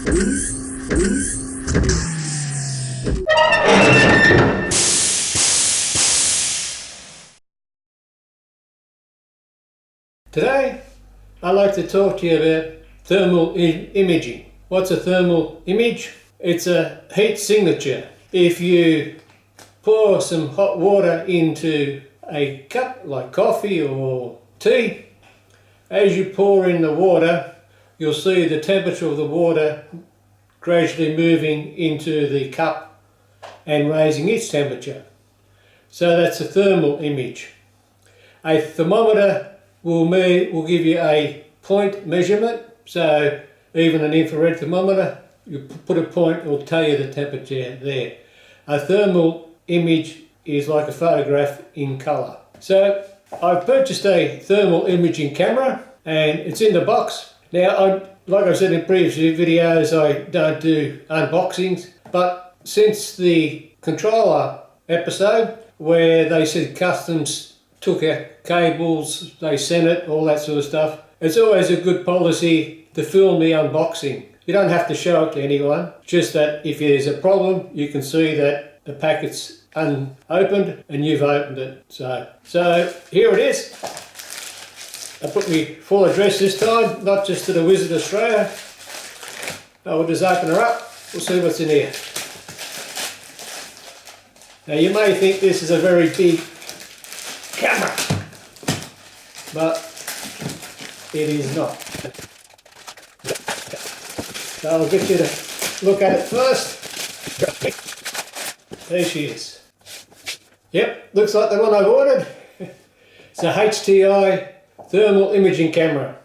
Today, I'd like to talk to you about thermal imaging. What's a thermal image? It's a heat signature. If you pour some hot water into a cup like coffee or tea, as you pour in the water, you'll see the temperature of the water gradually moving into the cup and raising its temperature. So that's a thermal image. A thermometer will give you a point measurement, so even an infrared thermometer, you put a point, it will tell you the temperature there. A thermal image is like a photograph in colour. So I've purchased a thermal imaging camera and it's in the box. Now, like I said in previous videos, I don't do unboxings, but since the controller episode where they said customs took out cables, they sent it, all that sort of stuff, it's always a good policy to film the unboxing. You don't have to show it to anyone, just that if there's a problem, you can see that the packet's unopened and you've opened it. So here it is. I put my full address this time, not just to the Wizard Australia. I'll just open her up, we'll see what's in here. Now you may think this is a very big camera, but it is not. So I'll get you to look at it first. There she is. Yep, looks like the one I've ordered. It's a HTI thermal imaging camera.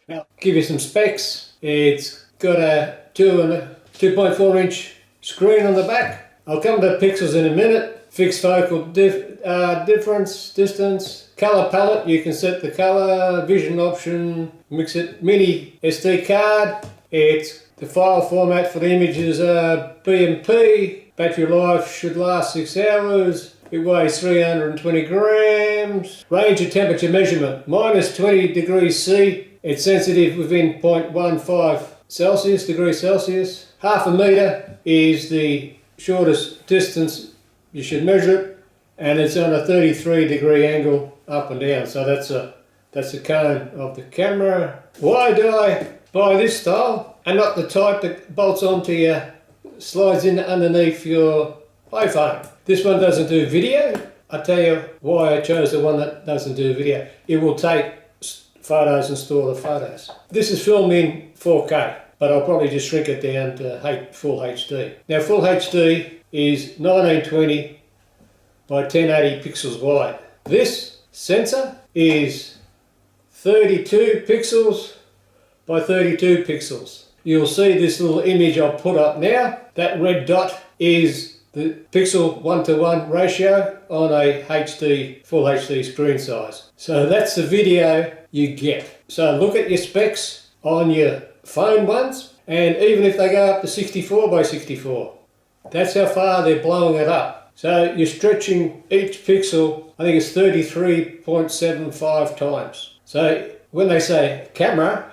Now, give you some specs. It's got a 2.4 inch screen on the back. I'll come to pixels in a minute. Fixed focal difference, distance, color palette, you can set the color, vision option, mix it, mini SD card. It's the file format for the images are BMP. Battery life should last 6 hours. It weighs 320 grams. Range of temperature measurement, minus 20 degrees C. It's sensitive within 0.15 degrees Celsius. Half a meter is the shortest distance you should measure it, and it's on a 33-degree angle up and down. So that's the cone of the camera. Why do I buy this style and not the type that bolts onto your, slides in underneath your iPhone? This one doesn't do video. I'll tell you why I chose the one that doesn't do video. It will take photos and store the photos. This is filmed in 4K, but I'll probably just shrink it down to full HD. Now full HD is 1920 by 1080 pixels wide. This sensor is 32 pixels by 32 pixels. You'll see this little image I've put up now. That red dot is the pixel 1:1 ratio on a full HD screen size. So that's the video you get. So look at your specs on your phone ones, and even if they go up to 64 by 64, that's how far they're blowing it up. So you're stretching each pixel, I think it's 33.75 times. So when they say camera,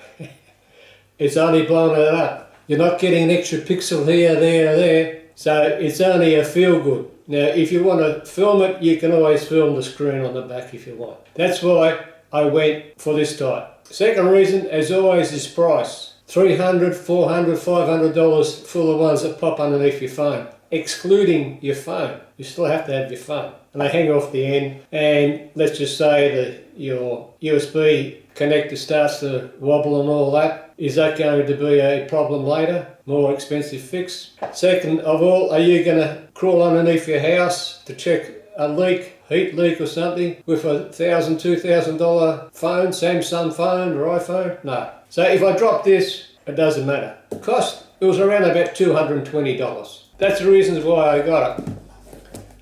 it's only blowing it up. You're not getting an extra pixel here, there, or there. So it's only a feel good. Now if you want to film it, you can always film the screen on the back if you want. That's why I went for this type. Second reason, as always, is price. $300, $400, $500 for the ones that pop underneath your phone, excluding your phone. You still have to have your phone. And they hang off the end, and let's just say that your USB connector starts to wobble and all that. Is that going to be a problem later? More expensive fix? Second of all, are you going to crawl underneath your house to check a leak, heat leak or something, with a $1,000, $2,000 phone, Samsung phone or iPhone? No. So if I drop this, it doesn't matter. Cost, it was around about $220. That's the reasons why I got it.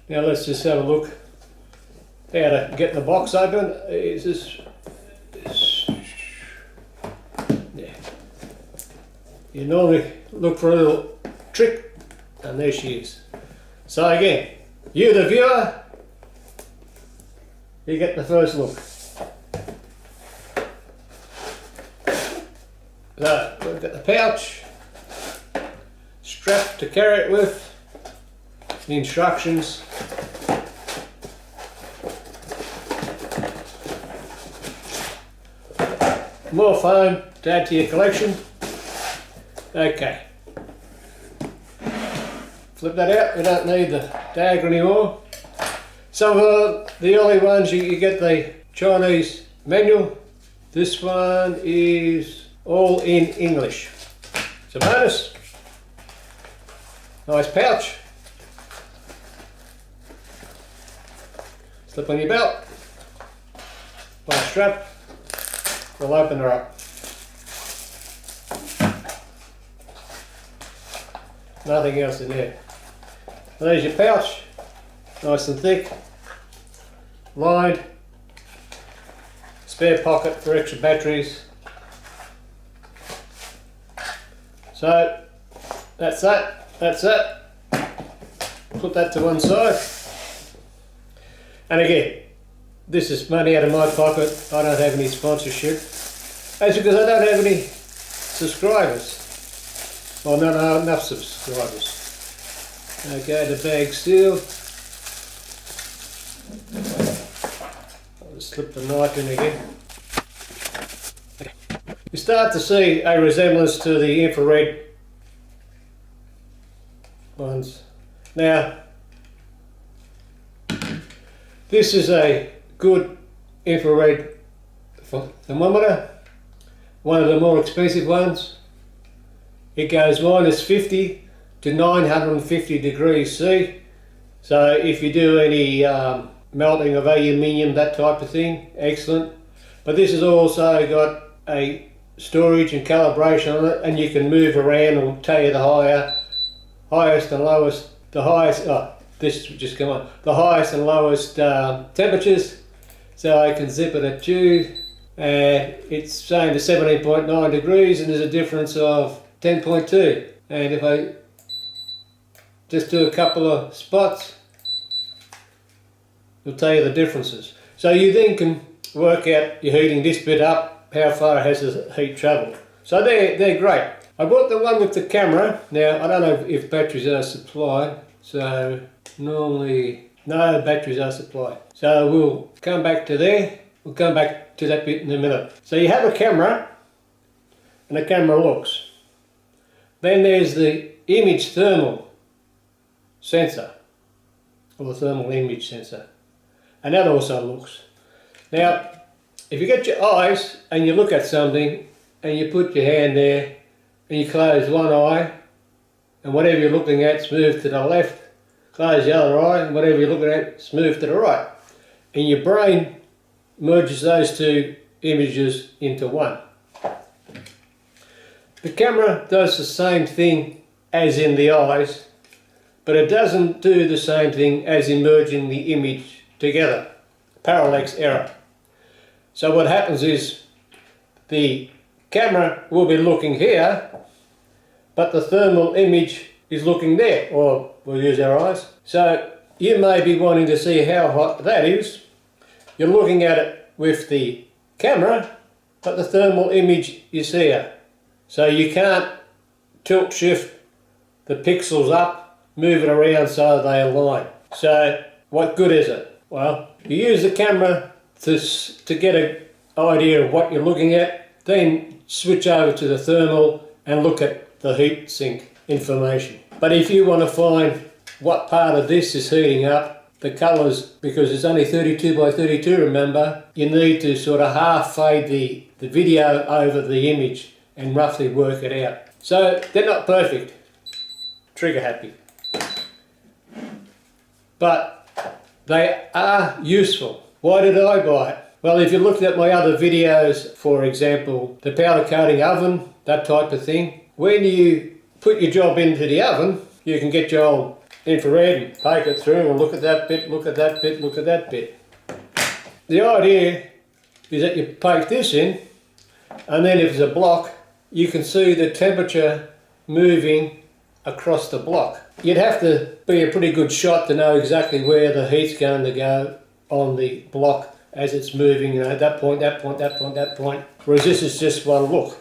Now let's just have a look how to get the box open. Is this yeah. You normally look for a little trick, and there she is. So again, you the viewer, you get the first look. So we've got the pouch, strap to carry it with, the instructions, more foam to add to your collection. Okay, flip that out, we don't need the dagger anymore. Some of the early ones you get the Chinese manual. This one is all in English. It's a bonus. Nice pouch. Slip on your belt. Buy a strap. We'll open her up. Nothing else in there. There's your pouch. Nice and thick. Lined. Spare pocket for extra batteries. So that's that. Put that to one side. And again, this is money out of my pocket. I don't have any sponsorship. That's because I don't have any subscribers. Well, not enough subscribers. Okay, the bag's sealed. I'll just slip the knife in again. You start to see a resemblance to the infrared ones. Now, this is a good infrared thermometer, one of the more expensive ones. It goes -50 to 950 degrees C. So if you do any melting of aluminium, that type of thing, excellent. But this has also got a storage and calibration on it, and you can move around and tell you the highest and lowest, the highest, this has just come on, the highest and lowest temperatures. So I can zip it at you, and it's saying to 17.9 degrees, and there's a difference of 10.2. And if I just do a couple of spots, it'll tell you the differences. So you then can work out your heating this bit up, how far has the heat travelled. So they're great. I bought the one with the camera. Now I don't know if batteries are supplied, so normally no batteries are supplied. So we'll come back to there. We'll come back to that bit in a minute. So you have a camera, and the camera looks. Then there's the image thermal sensor, or the thermal image sensor, and that also looks. Now, if you get your eyes and you look at something and you put your hand there and you close one eye, and whatever you're looking at, move to the left, close the other eye, and whatever you're looking at, move to the right. And your brain merges those two images into one. The camera does the same thing as in the eyes, but it doesn't do the same thing as in merging the image together. Parallax error. So what happens is the camera will be looking here, but the thermal image is looking there, or we'll use our eyes. So you may be wanting to see how hot that is. You're looking at it with the camera, but the thermal image is here. So you can't tilt shift the pixels up, move it around so they align. So what good is it? Well, you use the camera to get an idea of what you're looking at, then switch over to the thermal and look at the heat sink information. But if you want to find what part of this is heating up, the colours, because it's only 32 by 32, remember, you need to sort of half fade the video over the image and roughly work it out. So they're not perfect, trigger happy, but they are useful. Why did I buy it? Well, if you looked at my other videos, for example, the powder coating oven, that type of thing, when you put your job into the oven, you can get your old infrared and poke it through and look at that bit, look at that bit, look at that bit. The idea is that you poke this in, and then if there's a block, you can see the temperature moving across the block. You'd have to be a pretty good shot to know exactly where the heat's going to go on the block as it's moving, you know, that point, that point, that point, that point. Whereas this is just one look.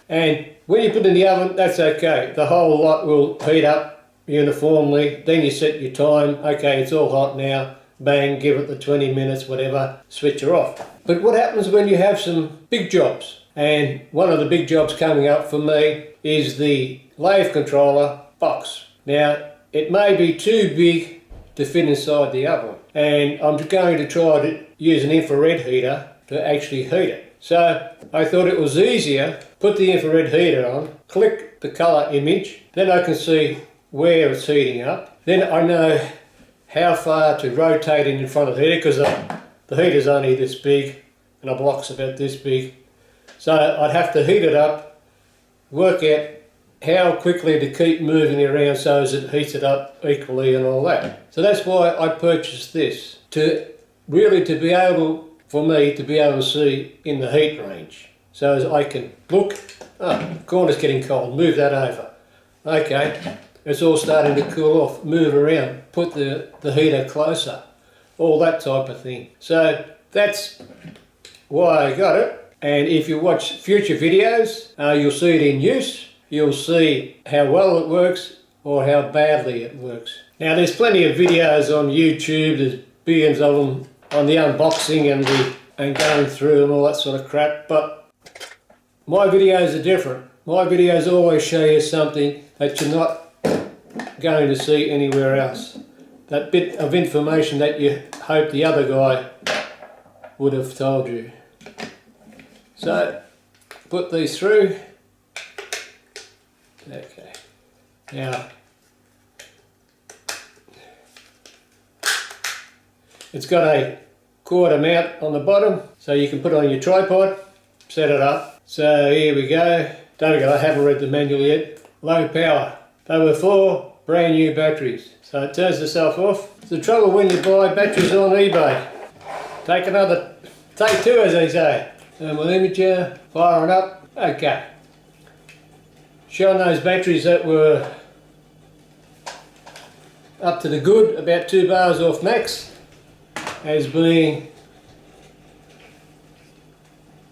And when you put it in the oven, that's okay. The whole lot will heat up uniformly. Then you set your time. Okay, it's all hot now. Bang, give it the 20 minutes, whatever, switch her off. But what happens when you have some big jobs? And one of the big jobs coming up for me is the lathe controller box. Now, it may be too big to fit inside the oven, and I'm going to try to use an infrared heater to actually heat it. So I thought it was easier, put the infrared heater on, click the colour image, then I can see where it's heating up. Then I know how far to rotate it in front of the heater, because the heater's only this big and the block's about this big. So I'd have to heat it up, work out how quickly to keep moving it around so as it heats it up equally and all that. So that's why I purchased this, to really to be able, for me, to be able to see in the heat range. So as I can look, the corner's getting cold, move that over. Okay, it's all starting to cool off, move around, put the heater closer, all that type of thing. So that's why I got it. And if you watch future videos, you'll see it in use. You'll see how well it works or how badly it works. Now there's plenty of videos on YouTube, there's billions of them on the unboxing and going through and all that sort of crap, but my videos are different. My videos always show you something that you're not going to see anywhere else. That bit of information that you hope the other guy would have told you. So, put these through. Okay. Now, it's got a quarter mount on the bottom, so you can put it on your tripod, set it up. So here we go. Don't forget, I haven't read the manual yet. Low power. They were 4 brand new batteries. So it turns itself off. It's the trouble when you buy batteries on eBay. Take 2 as they say. Thermal imager, fire it up. Okay. Showing those batteries that were up to the good, about 2 bars off max, as being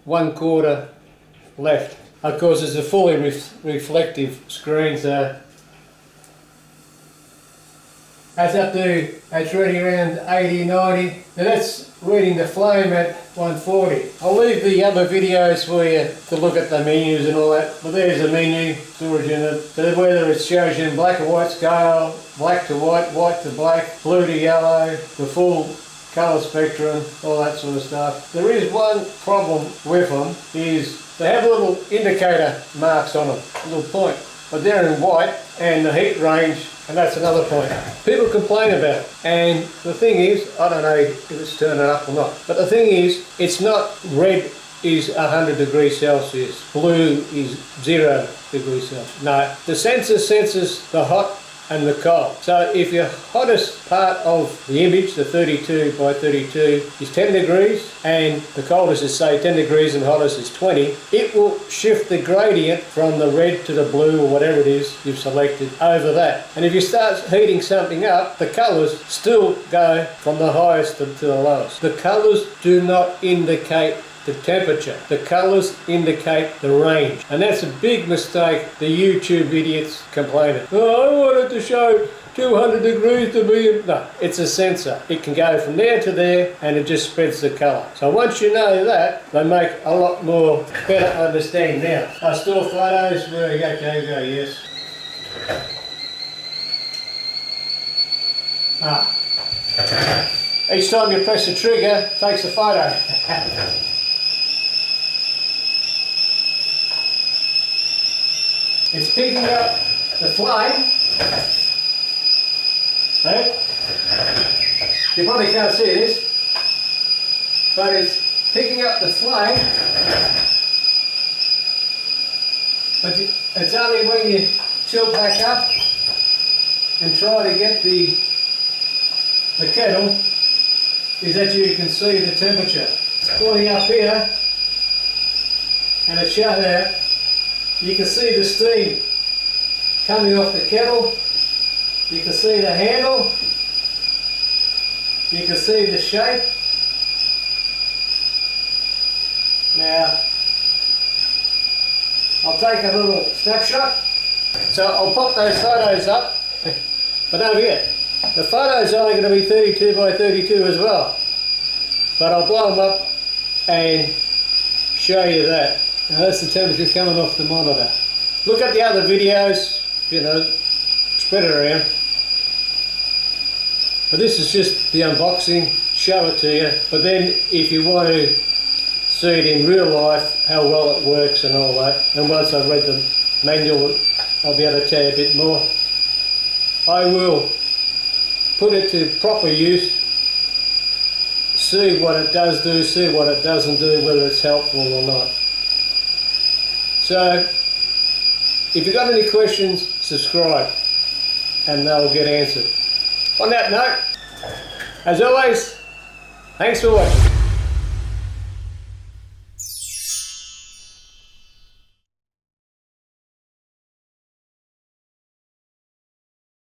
1/4 left. Of course, it's a fully reflective screen, so that's up to, it's reading around 80, 90. Now that's reading the flame at 140. I'll leave the other videos for you to look at the menus and all that. But there's a menu, storage unit. So whether it shows you in black and white scale, black to white, white to black, blue to yellow, the full colour spectrum, all that sort of stuff. There is one problem with them, is they have little indicator marks on them, a little point. But they're in white, and the heat range, and that's another point. People complain about it, and the thing is, I don't know if it's turning up or not, but the thing is, it's not red is 100 degrees Celsius, blue is 0 degrees Celsius. No, the sensor senses the hot and the cold. So if your hottest part of the image, the 32 by 32, is 10 degrees, and the coldest is say 10 degrees and hottest is 20, it will shift the gradient from the red to the blue or whatever it is you've selected over that. And if you start heating something up, the colours still go from the highest to the lowest. The colours do not indicate the temperature. The colours indicate the range. And that's a big mistake the YouTube idiots complain of. Oh, I wanted to show 200 degrees to be... No, it's a sensor. It can go from there to there and it just spreads the colour. So once you know that, they make a lot more better understanding now. I store photos where you go, okay, go, yes. Each time you press the trigger, it takes a photo. It's picking up the flame. Right? You probably can't see this, but it's picking up the flame. But it's only when you tilt back up and try to get the kettle is that you can see the temperature. Pulling up here, and it's shut out. You can see the steam coming off the kettle, you can see the handle, you can see the shape. Now, I'll take a little snapshot. So I'll pop those photos up, but don't forget, the photos are only going to be 32 by 32 as well. But I'll blow them up and show you that. Now that's the temperature coming off the monitor. Look at the other videos, you know, spread it around. But this is just the unboxing, show it to you. But then if you want to see it in real life, how well it works and all that, and once I've read the manual, I'll be able to tell you a bit more. I will put it to proper use, see what it does do, see what it doesn't do, whether it's helpful or not. So, if you've got any questions, subscribe and they'll get answered. On that note, as always, thanks for watching.